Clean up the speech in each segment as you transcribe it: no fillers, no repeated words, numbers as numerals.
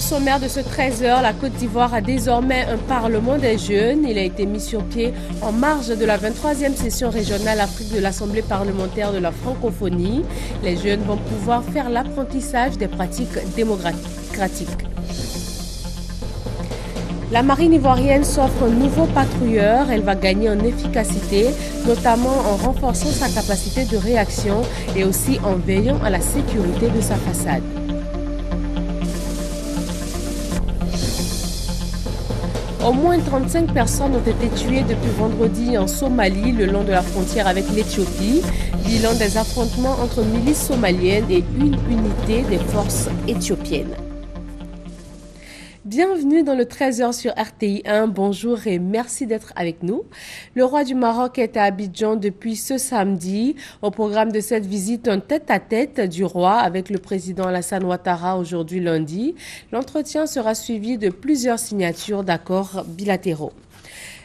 sommaire de ce 13h, la Côte d'Ivoire a désormais un Parlement des jeunes. Il a été mis sur pied en marge de la 23e session régionale Afrique de l'Assemblée parlementaire de la francophonie. Les jeunes vont pouvoir faire l'apprentissage des pratiques démocratiques. La marine ivoirienne s'offre un nouveau patrouilleur. Elle va gagner en efficacité, notamment en renforçant sa capacité de réaction et aussi en veillant à la sécurité de sa façade. Au moins 35 personnes ont été tuées depuis vendredi en Somalie, le long de la frontière avec l'Éthiopie. Bilan des affrontements entre milices somaliennes et une unité des forces éthiopiennes. Bienvenue dans le 13h sur RTI 1. Bonjour et merci d'être avec nous. Le roi du Maroc est à Abidjan depuis ce samedi. Au programme de cette visite, un tête-à-tête du roi avec le président Alassane Ouattara aujourd'hui lundi. L'entretien sera suivi de plusieurs signatures d'accords bilatéraux.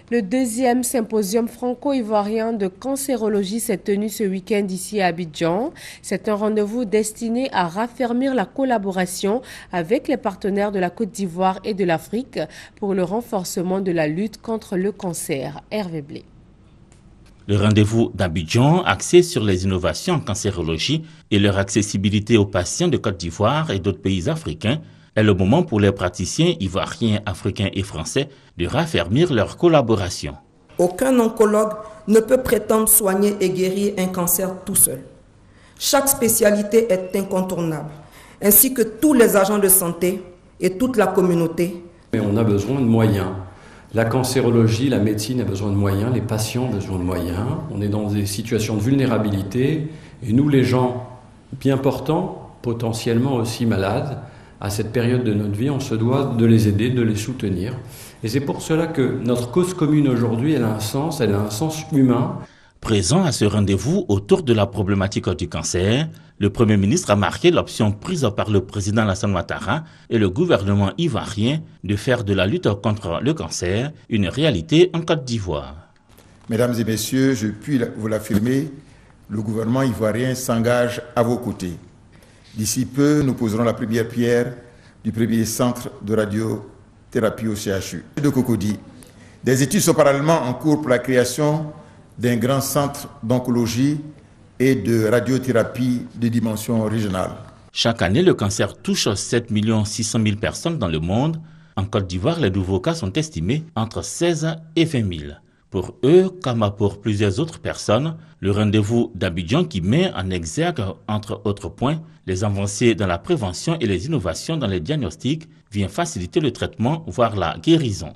Le deuxième symposium franco-ivoirien de cancérologie s'est tenu ce week-end ici à Abidjan. C'est un rendez-vous destiné à raffermir la collaboration avec les partenaires de la Côte d'Ivoire et de l'Afrique pour le renforcement de la lutte contre le cancer. Hervé Blé. Le rendez-vous d'Abidjan, axé sur les innovations en cancérologie et leur accessibilité aux patients de Côte d'Ivoire et d'autres pays africains, est le moment pour les praticiens ivoiriens, africains et français de raffermir leur collaboration. Aucun oncologue ne peut prétendre soigner et guérir un cancer tout seul. Chaque spécialité est incontournable, ainsi que tous les agents de santé et toute la communauté. Mais on a besoin de moyens. La cancérologie, la médecine a besoin de moyens, les patients ont besoin de moyens. On est dans des situations de vulnérabilité et nous, les gens bien portants, potentiellement aussi malades, à cette période de notre vie, on se doit de les aider, de les soutenir. Et c'est pour cela que notre cause commune aujourd'hui, elle a un sens humain. Présent à ce rendez-vous autour de la problématique du cancer, le Premier ministre a marqué l'option prise par le président Alassane Ouattara et le gouvernement ivoirien de faire de la lutte contre le cancer une réalité en Côte d'Ivoire. Mesdames et messieurs, je puis vous l'affirmer, le gouvernement ivoirien s'engage à vos côtés. D'ici peu, nous poserons la première pierre du premier centre de radiothérapie au CHU de Cocody. Des études sont parallèlement en cours pour la création d'un grand centre d'oncologie et de radiothérapie de dimension régionale. Chaque année, le cancer touche 7 600 000 personnes dans le monde. En Côte d'Ivoire, les nouveaux cas sont estimés entre 16 et 20 000. Pour eux, comme pour plusieurs autres personnes, le rendez-vous d'Abidjan qui met en exergue, entre autres points, les avancées dans la prévention et les innovations dans les diagnostics vient faciliter le traitement, voire la guérison.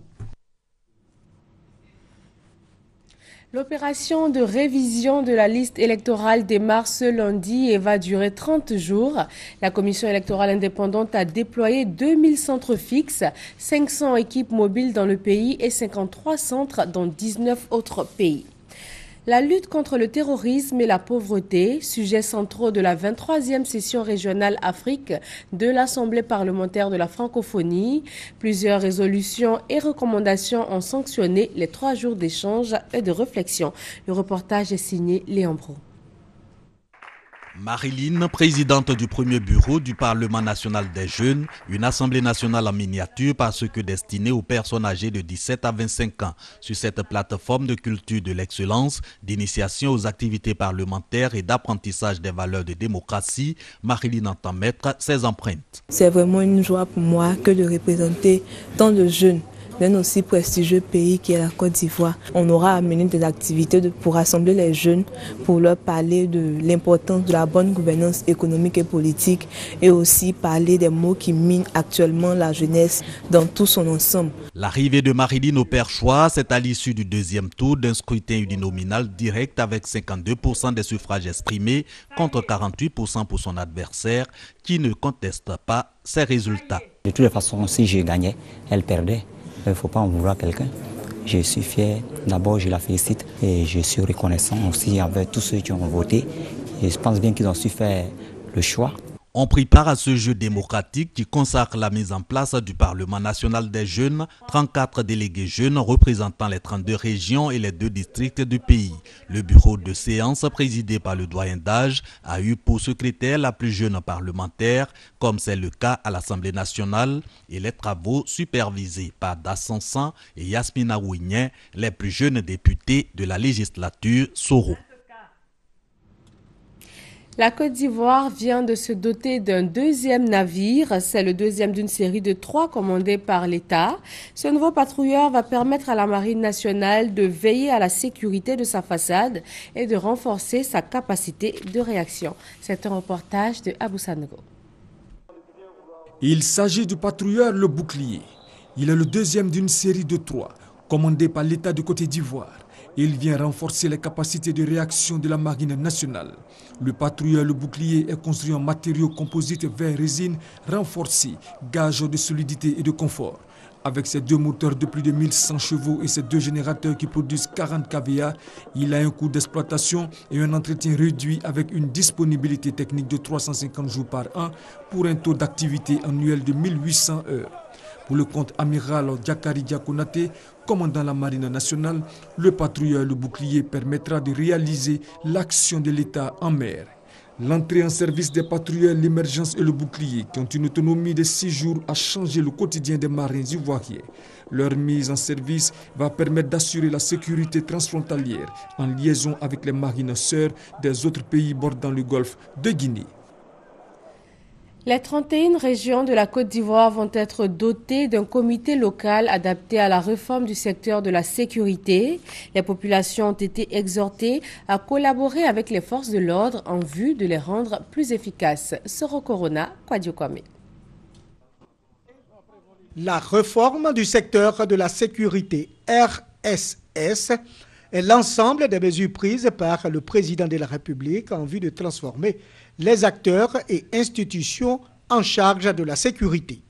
L'opération de révision de la liste électorale démarre ce lundi et va durer 30 jours. La commission électorale indépendante a déployé 2000 centres fixes, 500 équipes mobiles dans le pays et 53 centres dans 19 autres pays. La lutte contre le terrorisme et la pauvreté, sujets centraux de la 23e session régionale Afrique de l'Assemblée parlementaire de la francophonie. Plusieurs résolutions et recommandations ont sanctionné les 3 jours d'échange et de réflexion. Le reportage est signé Léon Bro. Marilyn, présidente du premier bureau du Parlement national des jeunes, une assemblée nationale en miniature parce que destinée aux personnes âgées de 17 à 25 ans. Sur cette plateforme de culture de l'excellence, d'initiation aux activités parlementaires et d'apprentissage des valeurs de démocratie, Marilyn entend mettre ses empreintes. C'est vraiment une joie pour moi que de représenter tant de jeunes d'un aussi prestigieux pays qui est la Côte d'Ivoire. On aura amené des activités pour rassembler les jeunes, pour leur parler de l'importance de la bonne gouvernance économique et politique et aussi parler des maux qui minent actuellement la jeunesse dans tout son ensemble. L'arrivée de Marilyn au Perchois, c'est à l'issue du deuxième tour d'un scrutin uninominal direct avec 52% des suffrages exprimés contre 48% pour son adversaire qui ne conteste pas ses résultats. De toutes les façons, si je gagnais, elle perdait. Il ne faut pas en vouloir quelqu'un. Je suis fier. D'abord, je la félicite et je suis reconnaissant aussi avec tous ceux qui ont voté. Et je pense bien qu'ils ont su faire le choix. ont pris part à ce jeu démocratique qui consacre la mise en place du Parlement national des jeunes, 34 délégués jeunes représentant les 32 régions et les 2 districts du pays. Le bureau de séance présidé par le doyen d'âge a eu pour secrétaire la plus jeune parlementaire, comme c'est le cas à l'Assemblée nationale, et les travaux supervisés par Dassansan et Yasmina Ouignet, les plus jeunes députés de la législature Soro. La Côte d'Ivoire vient de se doter d'un 2e navire. C'est le 2e d'une série de 3 commandés par l'État. Ce nouveau patrouilleur va permettre à la Marine nationale de veiller à la sécurité de sa façade et de renforcer sa capacité de réaction. C'est un reportage de Abou Sanogo. Il s'agit du patrouilleur Le Bouclier. Il est le 2e d'une série de 3, commandé par l'État de Côte d'Ivoire. Il vient renforcer les capacités de réaction de la Marine nationale. Le patrouilleur Le Bouclier est construit en matériaux composites verre résine renforcés, gage de solidité et de confort. Avec ses 2 moteurs de plus de 1100 chevaux et ses 2 générateurs qui produisent 40 kVA, il a un coût d'exploitation et un entretien réduit avec une disponibilité technique de 350 jours par an pour un taux d'activité annuel de 1800 heures. Pour le compte amiral Diakari Diakonate, commandant la Marine nationale, le patrouilleur Le Bouclier permettra de réaliser l'action de l'État en mer. L'entrée en service des patrouilleurs L'Émergence et Le Bouclier, qui ont une autonomie de 6 jours, a changé le quotidien des marins ivoiriens. Leur mise en service va permettre d'assurer la sécurité transfrontalière en liaison avec les marines sœurs des autres pays bordant le golfe de Guinée. Les 31 régions de la Côte d'Ivoire vont être dotées d'un comité local adapté à la réforme du secteur de la sécurité. Les populations ont été exhortées à collaborer avec les forces de l'ordre en vue de les rendre plus efficaces. Soro Corona, Kwadio Kwame. La réforme du secteur de la sécurité RSS est l'ensemble des mesures prises par le président de la République en vue de transformer les acteurs et institutions en charge de la sécurité.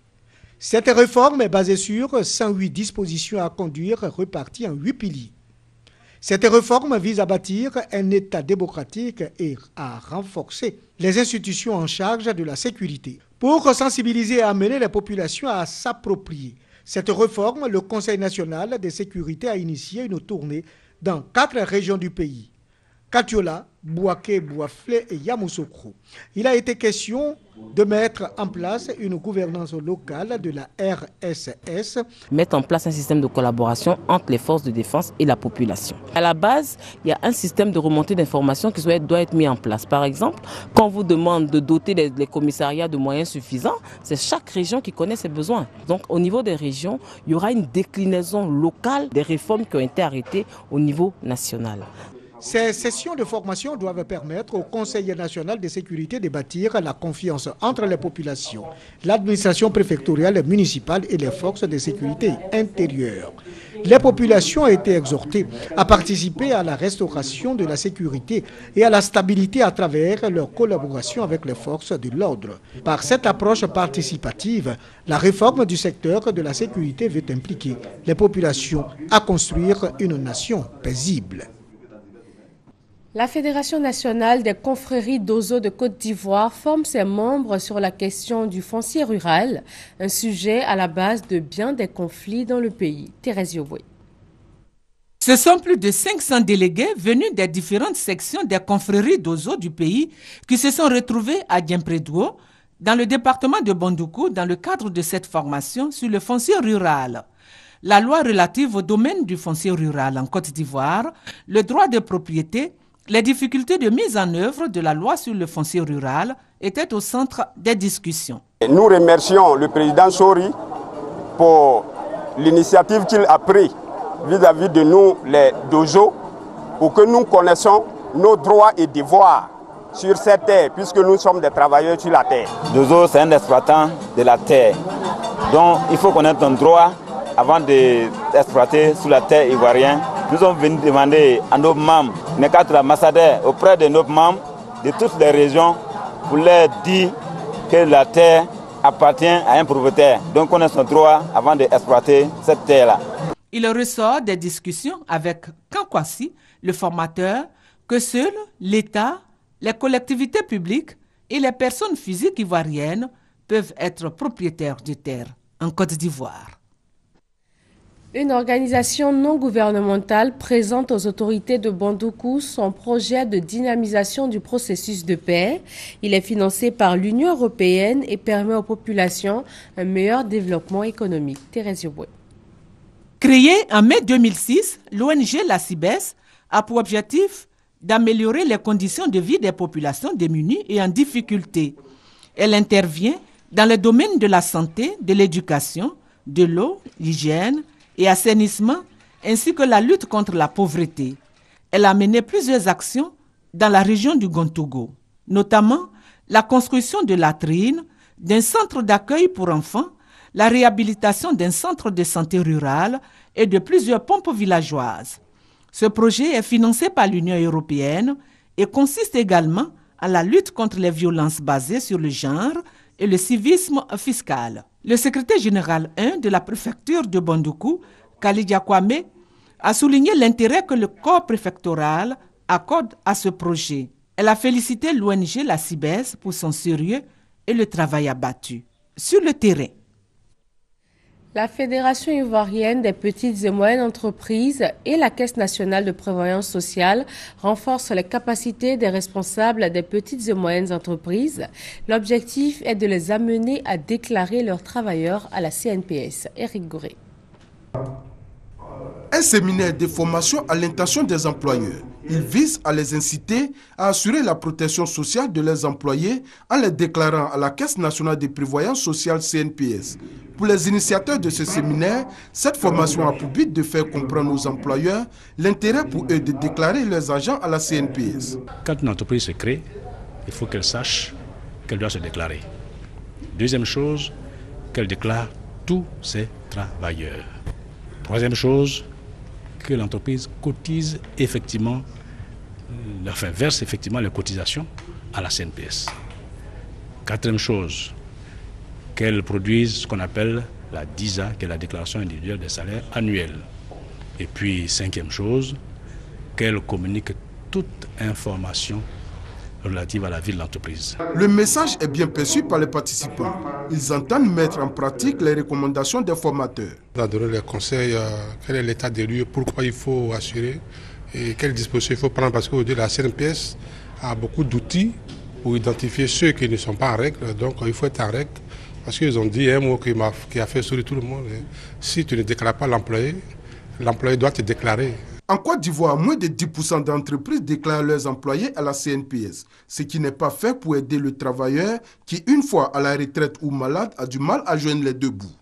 Cette réforme est basée sur 108 dispositions à conduire reparties en 8 piliers. Cette réforme vise à bâtir un État démocratique et à renforcer les institutions en charge de la sécurité. Pour sensibiliser et amener les populations à s'approprier cette réforme, le Conseil national de sécurité a initié une tournée dans 4 régions du pays: Katiola, Bouaké, Bouaflé et Yamoussoukro. Il a été question de mettre en place une gouvernance locale de la RSS. Mettre en place un système de collaboration entre les forces de défense et la population. À la base, il y a un système de remontée d'informations qui doit être mis en place. Par exemple, quand on vous demande de doter les commissariats de moyens suffisants, c'est chaque région qui connaît ses besoins. Donc au niveau des régions, il y aura une déclinaison locale des réformes qui ont été arrêtées au niveau national. Ces sessions de formation doivent permettre au Conseil national de sécurité de bâtir la confiance entre les populations, l'administration préfectorale et municipale et les forces de sécurité intérieure. Les populations ont été exhortées à participer à la restauration de la sécurité et à la stabilité à travers leur collaboration avec les forces de l'ordre. Par cette approche participative, la réforme du secteur de la sécurité veut impliquer les populations à construire une nation paisible. La Fédération nationale des confréries d'Ozo de Côte d'Ivoire forme ses membres sur la question du foncier rural, un sujet à la base de bien des conflits dans le pays. Thérèse Yoboué. Ce sont plus de 500 délégués venus des différentes sections des confréries d'Ozo du pays qui se sont retrouvés à Diempredouo, dans le département de Bondoukou, dans le cadre de cette formation sur le foncier rural. La loi relative au domaine du foncier rural en Côte d'Ivoire, le droit de propriété, les difficultés de mise en œuvre de la loi sur le foncier rural étaient au centre des discussions. Nous remercions le président Sori pour l'initiative qu'il a prise vis-à-vis de nous, les Dozo, pour que nous connaissions nos droits et devoirs sur cette terre, puisque nous sommes des travailleurs sur la terre. Dozo, c'est un exploitant de la terre. Donc il faut connaître nos droits avant d'exploiter sur la terre ivoirienne. Nous sommes venus demander à nos membres, les 4 ambassadeurs, auprès de nos membres de toutes les régions, pour leur dire que la terre appartient à un propriétaire. Donc on a son droit avant d'exploiter cette terre-là. Il ressort des discussions avec Kankwasi, le formateur, que seul l'État, les collectivités publiques et les personnes physiques ivoiriennes peuvent être propriétaires de terres en Côte d'Ivoire. Une organisation non gouvernementale présente aux autorités de Bandoukou son projet de dynamisation du processus de paix. Il est financé par l'Union européenne et permet aux populations un meilleur développement économique. Thérèse Yoboué. Créée en mai 2006, l'ONG La Cibes a pour objectif d'améliorer les conditions de vie des populations démunies et en difficulté. Elle intervient dans les domaines de la santé, de l'éducation, de l'eau, l'hygiène et assainissement, ainsi que la lutte contre la pauvreté. Elle a mené plusieurs actions dans la région du Gontougo, notamment la construction de latrines, d'un centre d'accueil pour enfants, la réhabilitation d'un centre de santé rural et de plusieurs pompes villageoises. Ce projet est financé par l'Union européenne et consiste également à la lutte contre les violences basées sur le genre et le civisme fiscal. Le secrétaire général 1 de la préfecture de Bandoukou, Kalidia Kwame, a souligné l'intérêt que le corps préfectoral accorde à ce projet. Elle a félicité l'ONG La Cibes pour son sérieux et le travail abattu. Sur le terrain, la Fédération ivoirienne des petites et moyennes entreprises et la Caisse nationale de prévoyance sociale renforcent les capacités des responsables des petites et moyennes entreprises. L'objectif est de les amener à déclarer leurs travailleurs à la CNPS. Éric Goré. Un séminaire de formation à l'intention des employeurs. Il vise à les inciter à assurer la protection sociale de leurs employés en les déclarant à la Caisse nationale de prévoyance sociale CNPS. Pour les initiateurs de ce séminaire, cette formation a pour but de faire comprendre aux employeurs l'intérêt pour eux de déclarer leurs agents à la CNPS. Quand une entreprise se crée, il faut qu'elle sache qu'elle doit se déclarer. Deuxième chose, qu'elle déclare tous ses travailleurs. Troisième chose, que l'entreprise cotise effectivement, verse effectivement les cotisations à la CNPS. Quatrième chose, qu'elle produise ce qu'on appelle la DISA, qui est la déclaration individuelle des salaires annuels. Et puis, cinquième chose, qu'elle communique toute information relative à la vie de l'entreprise. Le message est bien perçu par les participants. Ils entendent mettre en pratique les recommandations des formateurs. On a donné les conseils, quel est l'état des lieux, pourquoi il faut assurer et quelles dispositions il faut prendre, parce qu'aujourd'hui la CNPS a beaucoup d'outils pour identifier ceux qui ne sont pas en règle, donc il faut être en règle, parce qu'ils ont dit un mot qui a fait sourire tout le monde. Si tu ne déclares pas l'employé, l'employé doit te déclarer. En Côte d'Ivoire, moins de 10% d'entreprises déclarent leurs employés à la CNPS, ce qui n'est pas fait pour aider le travailleur qui, une fois à la retraite ou malade, a du mal à joindre les deux bouts.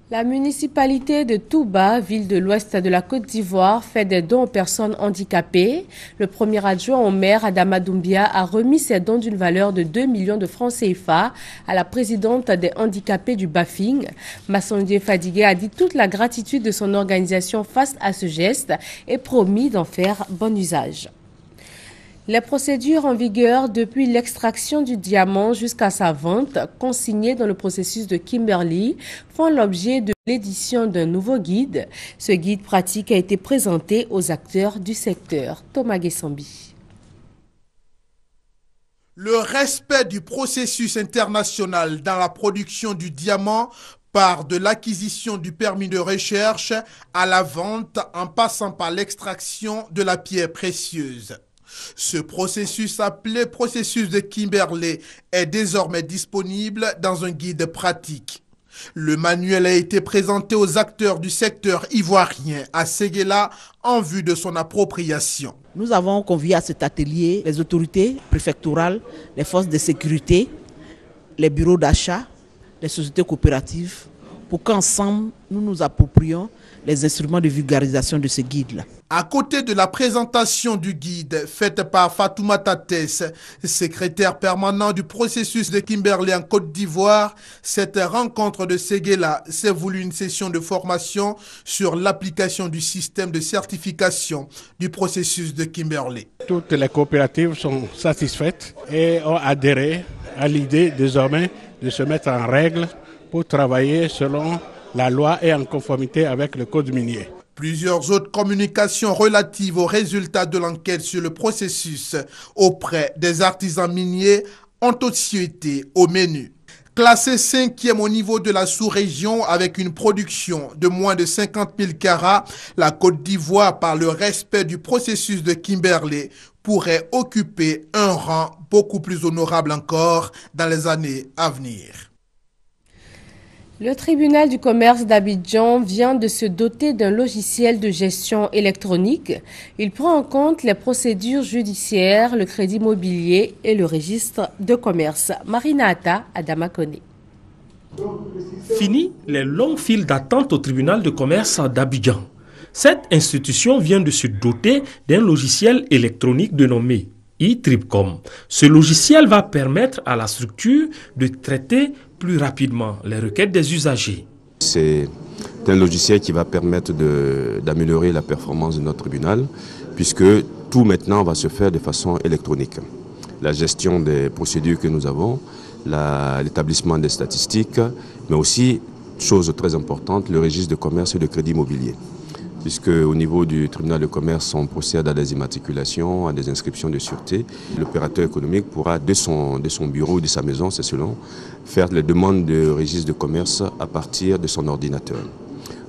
La municipalité de Touba, ville de l'ouest de la Côte d'Ivoire, fait des dons aux personnes handicapées. Le premier adjoint au maire, Adama Doumbia, a remis ses dons d'une valeur de 2 millions de francs CFA à la présidente des handicapés du Bafing. Massondier Fadigué a dit toute la gratitude de son organisation face à ce geste et promis d'en faire bon usage. Les procédures en vigueur depuis l'extraction du diamant jusqu'à sa vente, consignées dans le processus de Kimberley, font l'objet de l'édition d'un nouveau guide. Ce guide pratique a été présenté aux acteurs du secteur. Thomas Guessambi. Le respect du processus international dans la production du diamant part de l'acquisition du permis de recherche à la vente en passant par l'extraction de la pierre précieuse. Ce processus appelé processus de Kimberley est désormais disponible dans un guide pratique. Le manuel a été présenté aux acteurs du secteur ivoirien à Séguéla en vue de son appropriation. Nous avons convié à cet atelier les autorités préfectorales, les forces de sécurité, les bureaux d'achat, les sociétés coopératives, pour qu'ensemble nous nous approprions les instruments de vulgarisation de ce guide-là. À côté de la présentation du guide faite par Fatoumata Tess, secrétaire permanent du processus de Kimberley en Côte d'Ivoire, cette rencontre de Séguéla s'est voulu une session de formation sur l'application du système de certification du processus de Kimberley. Toutes les coopératives sont satisfaites et ont adhéré à l'idée désormais de se mettre en règle pour travailler selon la loi et en conformité avec le code minier. Plusieurs autres communications relatives aux résultats de l'enquête sur le processus auprès des artisans miniers ont aussi été au menu. Classée 5e au niveau de la sous-région avec une production de moins de 50 000 carats, la Côte d'Ivoire, par le respect du processus de Kimberley, pourrait occuper un rang beaucoup plus honorable encore dans les années à venir. Le tribunal du commerce d'Abidjan vient de se doter d'un logiciel de gestion électronique. Il prend en compte les procédures judiciaires, le crédit immobilier et le registre de commerce. Marina Atta, Adama Koné. Fini les longues files d'attente au tribunal de commerce d'Abidjan. Cette institution vient de se doter d'un logiciel électronique dénommé e-Tribcom. Ce logiciel va permettre à la structure de traiter plus rapidement les requêtes des usagers. C'est un logiciel qui va permettre d'améliorer la performance de notre tribunal, puisque tout maintenant va se faire de façon électronique. La gestion des procédures que nous avons, l'établissement des statistiques, mais aussi, chose très importante, le registre de commerce et de crédit immobilier. Puisque au niveau du tribunal de commerce, on procède à des immatriculations, à des inscriptions de sûreté. L'opérateur économique pourra, de son bureau, de sa maison, c'est selon, faire les demandes de registre de commerce à partir de son ordinateur.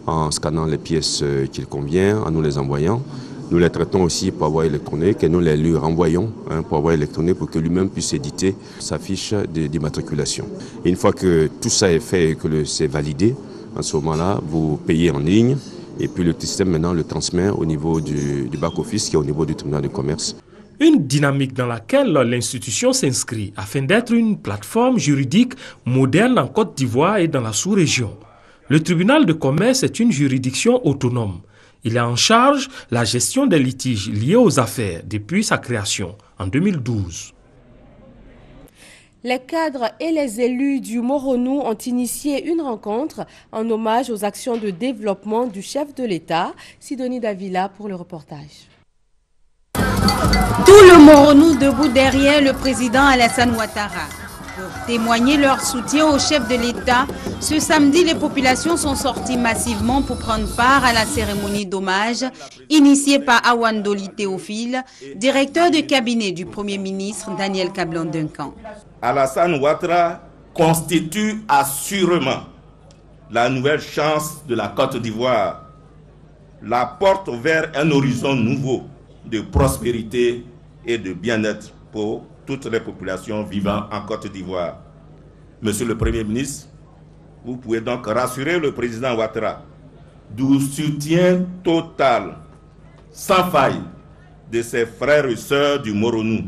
En scannant les pièces qu'il convient, en nous les envoyant. Nous les traitons aussi pour avoir électronique et nous les lui renvoyons pour avoir électronique pour que lui-même puisse éditer sa fiche d'immatriculation. Et une fois que tout ça est fait et que c'est validé, en ce moment-là, vous payez en ligne. Et puis le système maintenant le transmet au niveau du back-office qui est au niveau du tribunal de commerce. Une dynamique dans laquelle l'institution s'inscrit afin d'être une plateforme juridique moderne en Côte d'Ivoire et dans la sous-région. Le tribunal de commerce est une juridiction autonome. Il a en charge la gestion des litiges liés aux affaires depuis sa création en 2012. Les cadres et les élus du Moronou ont initié une rencontre en hommage aux actions de développement du chef de l'État. Sidonie Davila pour le reportage. Tout le Moronou debout derrière le président Alassane Ouattara. Pour témoigner leur soutien au chef de l'État, ce samedi, les populations sont sorties massivement pour prendre part à la cérémonie d'hommage initiée par Awandoli Théophile, directeur de cabinet du Premier ministre Daniel Kablan-Duncan. Alassane Ouattara constitue assurément la nouvelle chance de la Côte d'Ivoire, la porte vers un horizon nouveau de prospérité et de bien-être pour toutes les populations vivant en Côte d'Ivoire. Monsieur le Premier ministre, vous pouvez donc rassurer le président Ouattara du soutien total, sans faille, de ses frères et sœurs du Moronou.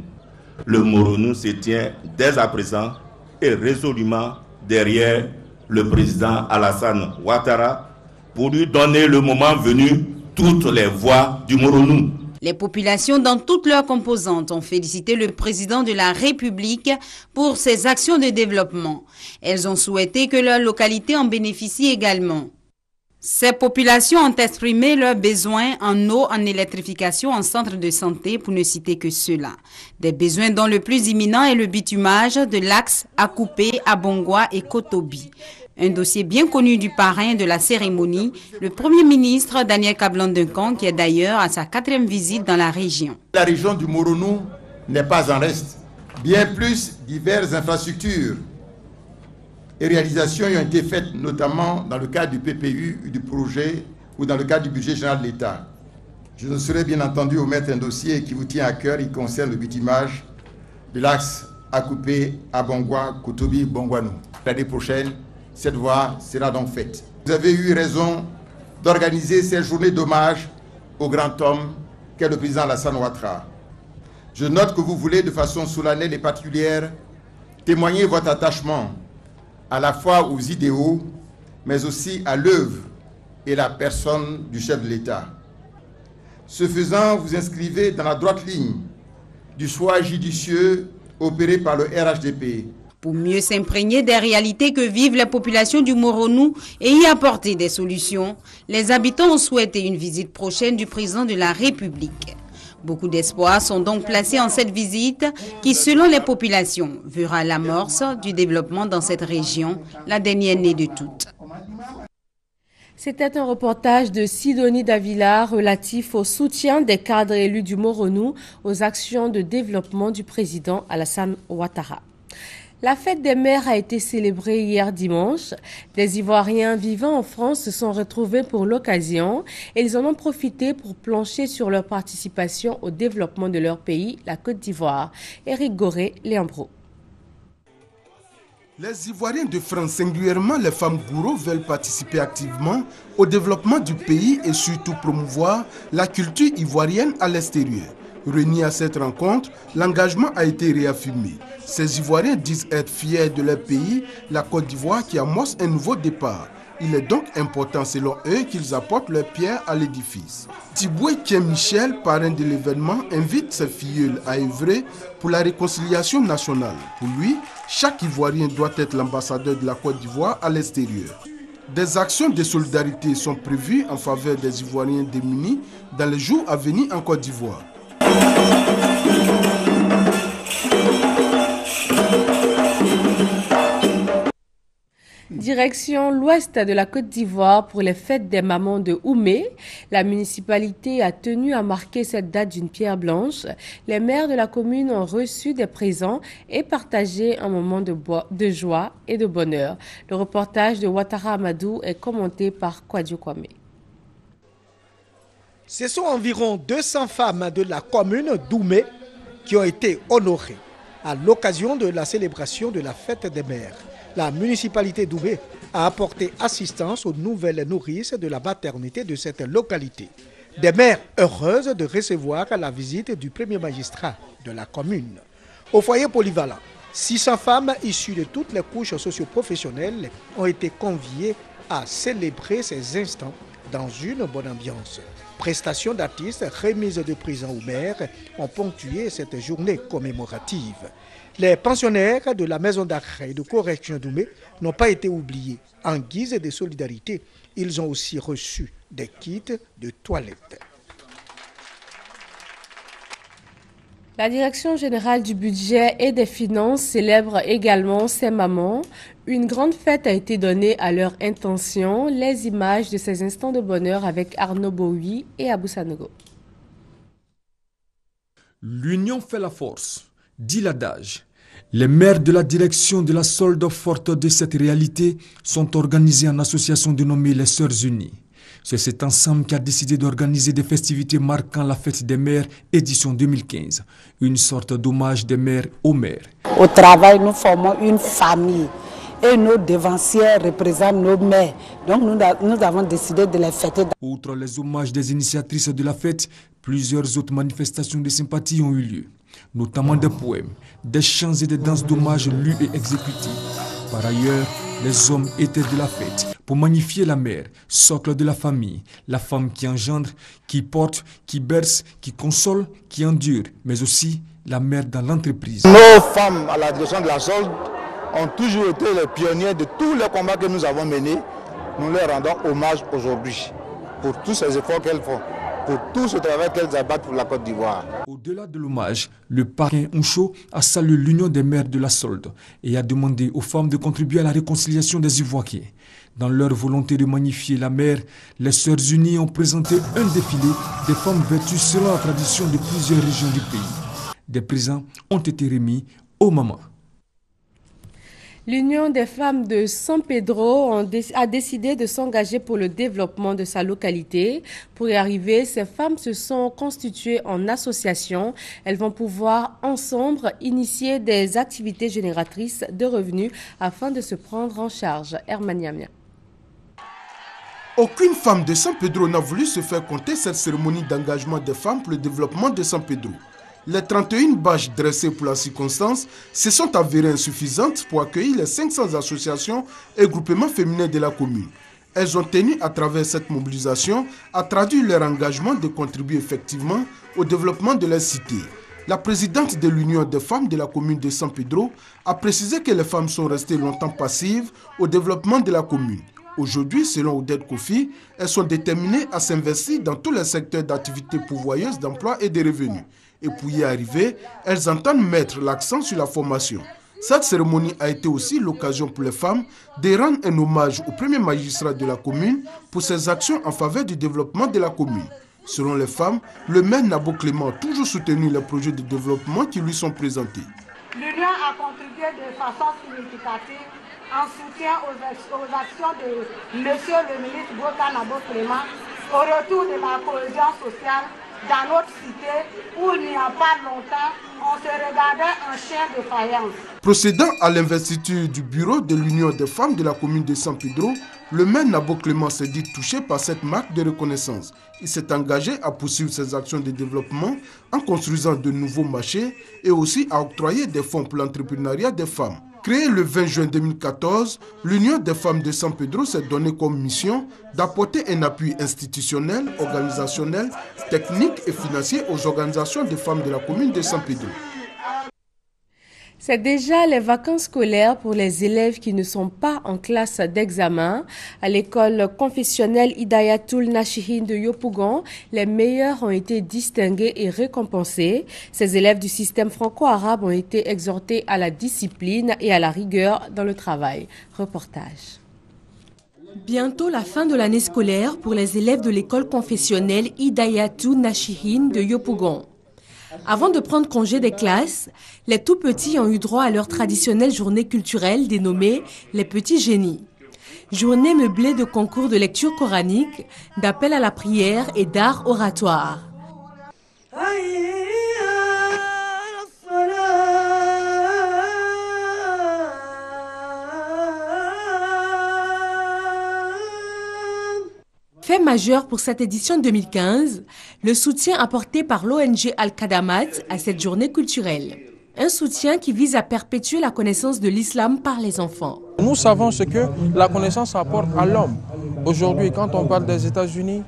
Le Moronou se tient dès à présent et résolument derrière le président Alassane Ouattara pour lui donner le moment venu toutes les voix du Moronou. Les populations dans toutes leurs composantes ont félicité le président de la République pour ses actions de développement. Elles ont souhaité que leur localité en bénéficie également. Ces populations ont exprimé leurs besoins en eau, en électrification, en centre de santé, pour ne citer que ceux-là. Des besoins dont le plus imminent est le bitumage de l'axe Akupé, Abongwa et Kotobi. Un dossier bien connu du parrain de la cérémonie, le Premier ministre Daniel Kablan-Duncan, qui est d'ailleurs à sa 4e visite dans la région. La région du Moronou n'est pas en reste. Bien plus, diverses infrastructures et réalisations ont été faites, notamment dans le cadre du PPU, du projet ou dans le cadre du budget général de l'État. Je ne saurais bien entendu omettre un dossier qui vous tient à cœur, il concerne le bitumage de l'axe Akupé, Abongwa, Kotobi, Bongwanou. L'année prochaine, cette voie sera donc faite. Vous avez eu raison d'organiser cette journée d'hommage au grand homme qu'est le président Alassane Ouattara. Je note que vous voulez de façon solennelle et particulière témoigner votre attachement à la fois aux idéaux, mais aussi à l'œuvre et la personne du chef de l'État. Ce faisant, vous inscrivez dans la droite ligne du choix judicieux opéré par le RHDP. Pour mieux s'imprégner des réalités que vivent les populations du Moronou et y apporter des solutions, les habitants ont souhaité une visite prochaine du président de la République. Beaucoup d'espoirs sont donc placés en cette visite qui, selon les populations, verra l'amorce du développement dans cette région, la dernière née de toutes. C'était un reportage de Sidonie Davila relatif au soutien des cadres élus du Moronou aux actions de développement du président Alassane Ouattara. La fête des mères a été célébrée hier dimanche. Des Ivoiriens vivant en France se sont retrouvés pour l'occasion et ils en ont profité pour plancher sur leur participation au développement de leur pays, la Côte d'Ivoire. Éric Goré, Léambro. Les Ivoiriens de France, singulièrement les femmes gourou, veulent participer activement au développement du pays et surtout promouvoir la culture ivoirienne à l'extérieur. Réunis à cette rencontre, l'engagement a été réaffirmé. Ces Ivoiriens disent être fiers de leur pays, la Côte d'Ivoire qui amorce un nouveau départ. Il est donc important selon eux qu'ils apportent leur pierre à l'édifice. Thiboué Michel, parrain de l'événement, invite ses filleuls à œuvrer pour la réconciliation nationale. Pour lui, chaque Ivoirien doit être l'ambassadeur de la Côte d'Ivoire à l'extérieur. Des actions de solidarité sont prévues en faveur des Ivoiriens démunis dans les jours à venir en Côte d'Ivoire. Direction l'ouest de la Côte d'Ivoire pour les fêtes des mamans de Oumé. La municipalité a tenu à marquer cette date d'une pierre blanche. Les maires de la commune ont reçu des présents et partagé un moment de joie et de bonheur. Le reportage de Ouattara Amadou est commenté par Kwadio Kwame. Ce sont environ 200 femmes de la commune d'Oumé qui ont été honorées à l'occasion de la célébration de la fête des mères. La municipalité d'Oumé a apporté assistance aux nouvelles nourrices de la maternité de cette localité. Des mères heureuses de recevoir la visite du premier magistrat de la commune. Au foyer polyvalent, 600 femmes issues de toutes les couches socio-professionnelles ont été conviées à célébrer ces instants dans une bonne ambiance. Prestations d'artistes, remises de présents aux mères ont ponctué cette journée commémorative. Les pensionnaires de la maison d'arrêt et de correction d'Oumé n'ont pas été oubliés. En guise de solidarité, ils ont aussi reçu des kits de toilettes. La Direction générale du budget et des finances célèbre également ces mamans. Une grande fête a été donnée à leur intention. Les images de ces instants de bonheur avec Arnaud Boui et Abou Sanogo. L'union fait la force, dit l'adage. Les maires de la direction de la solde forte de cette réalité sont organisés en association dénommée les Sœurs Unies. C'est cet ensemble qui a décidé d'organiser des festivités marquant la fête des mères édition 2015, une sorte d'hommage des mères aux mères. Au travail, nous formons une famille et nos devancières représentent nos mères. Donc nous avons décidé de les fêter. Outre les hommages des initiatrices de la fête, plusieurs autres manifestations de sympathie ont eu lieu, notamment des poèmes, des chants et des danses d'hommage lus et exécutés. Par ailleurs, les hommes étaient de la fête pour magnifier la mère, socle de la famille, la femme qui engendre, qui porte, qui berce, qui console, qui endure, mais aussi la mère dans l'entreprise. Nos femmes à la direction de la solde ont toujours été les pionniers de tous les combats que nous avons menés. Nous leur rendons hommage aujourd'hui pour tous ces efforts qu'elles font, pour tout ce travail qu'elles abattent pour la Côte d'Ivoire. Au-delà de l'hommage, le parrain Uncho a salué l'union des mères de la solde et a demandé aux femmes de contribuer à la réconciliation des Ivoiriens. Dans leur volonté de magnifier la mère, les Sœurs Unies ont présenté un défilé des femmes vêtues selon la tradition de plusieurs régions du pays. Des présents ont été remis aux mamans. L'Union des femmes de San Pedro a décidé de s'engager pour le développement de sa localité. Pour y arriver, ces femmes se sont constituées en association. Elles vont pouvoir ensemble initier des activités génératrices de revenus afin de se prendre en charge. Hermaniamia. Aucune femme de San Pedro n'a voulu se faire compter cette cérémonie d'engagement des femmes pour le développement de San Pedro. Les 31 bâches dressées pour la circonstance se sont avérées insuffisantes pour accueillir les 500 associations et groupements féminins de la commune. Elles ont tenu à travers cette mobilisation à traduire leur engagement de contribuer effectivement au développement de leur cité. La présidente de l'Union des femmes de la commune de San Pedro a précisé que les femmes sont restées longtemps passives au développement de la commune. Aujourd'hui, selon Odette Kofi, elles sont déterminées à s'investir dans tous les secteurs d'activité pourvoyeuses d'emploi et de revenus. Et pour y arriver, elles entendent mettre l'accent sur la formation. Cette cérémonie a été aussi l'occasion pour les femmes de rendre un hommage au premier magistrat de la commune pour ses actions en faveur du développement de la commune. Selon les femmes, le maire Nabo Clément a toujours soutenu les projets de développement qui lui sont présentés. L'Union a contribué de façon significative en soutien aux actions de M. le ministre Bota Nabo Clément au retour de la cohésion sociale dans notre cité où il n'y a pas longtemps, on se regardait un chien de faïence. Procédant à l'investiture du bureau de l'Union des femmes de la commune de San Pedro, le maire Nabo Clément s'est dit touché par cette marque de reconnaissance. Il s'est engagé à poursuivre ses actions de développement en construisant de nouveaux marchés et aussi à octroyer des fonds pour l'entrepreneuriat des femmes. Créée le 20 juin 2014, l'Union des femmes de San Pedro s'est donné comme mission d'apporter un appui institutionnel, organisationnel, technique et financier aux organisations des femmes de la commune de San Pedro. C'est déjà les vacances scolaires pour les élèves qui ne sont pas en classe d'examen. À l'école confessionnelle Hidayatul Nashihin de Yopougon, les meilleurs ont été distingués et récompensés. Ces élèves du système franco-arabe ont été exhortés à la discipline et à la rigueur dans le travail. Reportage. Bientôt la fin de l'année scolaire pour les élèves de l'école confessionnelle Hidayatul Nashihin de Yopougon. Avant de prendre congé des classes, les tout-petits ont eu droit à leur traditionnelle journée culturelle dénommée les Petits Génies. Journée meublée de concours de lecture coranique, d'appel à la prière et d'art oratoire. Fait majeur pour cette édition 2015, le soutien apporté par l'ONG Al-Khadamat à cette journée culturelle. Un soutien qui vise à perpétuer la connaissance de l'islam par les enfants. Nous savons ce que la connaissance apporte à l'homme. Aujourd'hui, quand on parle des États-Unis,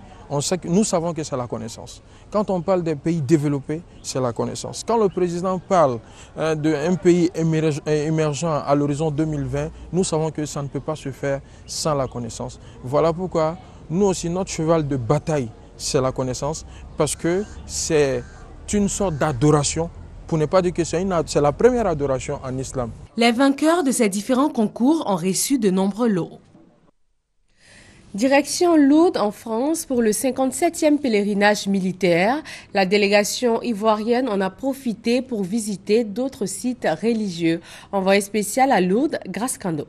nous savons que c'est la connaissance. Quand on parle des pays développés, c'est la connaissance. Quand le président parle d'un pays émergent à l'horizon 2020, nous savons que ça ne peut pas se faire sans la connaissance. Voilà pourquoi nous aussi, notre cheval de bataille, c'est la connaissance, parce que c'est une sorte d'adoration, pour ne pas dire que c'est la première adoration en islam. Les vainqueurs de ces différents concours ont reçu de nombreux lots. Direction Lourdes en France pour le 57e pèlerinage militaire. La délégation ivoirienne en a profité pour visiter d'autres sites religieux. Envoyé spécial à Lourdes, Grace Kando.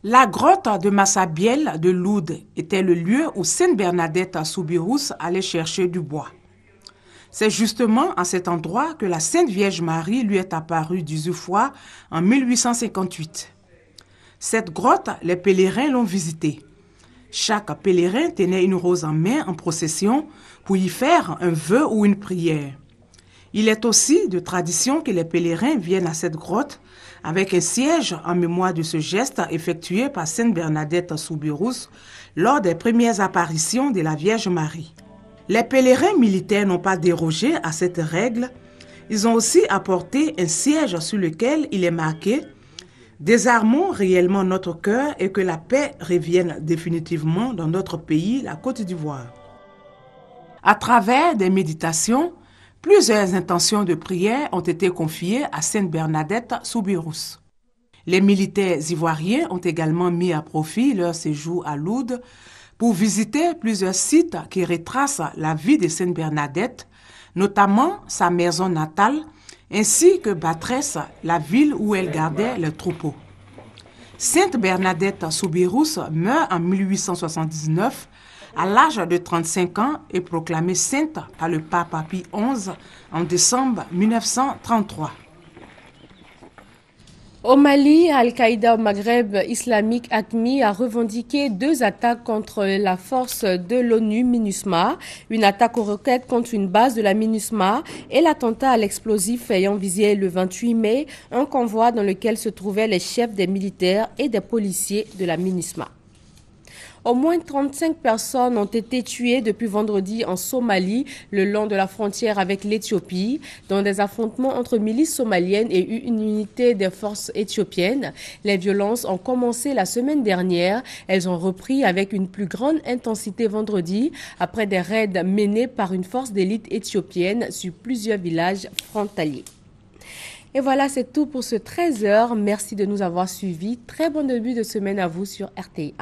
La grotte de Massabielle de Lourdes était le lieu où Sainte Bernadette Soubirous allait chercher du bois. C'est justement à cet endroit que la Sainte Vierge Marie lui est apparue 18 fois en 1858. Cette grotte, les pèlerins l'ont visitée. Chaque pèlerin tenait une rose en main en procession pour y faire un vœu ou une prière. Il est aussi de tradition que les pèlerins viennent à cette grotte avec un siège en mémoire de ce geste effectué par Sainte Bernadette Soubirous lors des premières apparitions de la Vierge Marie. Les pèlerins militaires n'ont pas dérogé à cette règle. Ils ont aussi apporté un siège sur lequel il est marqué « Désarmons réellement notre cœur et que la paix revienne définitivement dans notre pays, la Côte d'Ivoire ». À travers des méditations, plusieurs intentions de prière ont été confiées à Sainte Bernadette Soubirous. Les militaires ivoiriens ont également mis à profit leur séjour à Lourdes pour visiter plusieurs sites qui retracent la vie de Sainte Bernadette, notamment sa maison natale, ainsi que Batrès, la ville où elle gardait les troupeaux. Sainte Bernadette Soubirous meurt en 1879 à l'âge de 35 ans et proclamée sainte par le pape Pie XI en décembre 1933. Au Mali, Al-Qaïda au Maghreb islamique AQMI a revendiqué 2 attaques contre la force de l'ONU MINUSMA, une attaque aux roquettes contre une base de la MINUSMA et l'attentat à l'explosif ayant visé le 28 mai un convoi dans lequel se trouvaient les chefs des militaires et des policiers de la MINUSMA. Au moins 35 personnes ont été tuées depuis vendredi en Somalie, le long de la frontière avec l'Éthiopie, dans des affrontements entre milices somaliennes et une unité des forces éthiopiennes. Les violences ont commencé la semaine dernière. Elles ont repris avec une plus grande intensité vendredi, après des raids menés par une force d'élite éthiopienne sur plusieurs villages frontaliers. Et voilà, c'est tout pour ce 13h. Merci de nous avoir suivis. Très bon début de semaine à vous sur RTI1.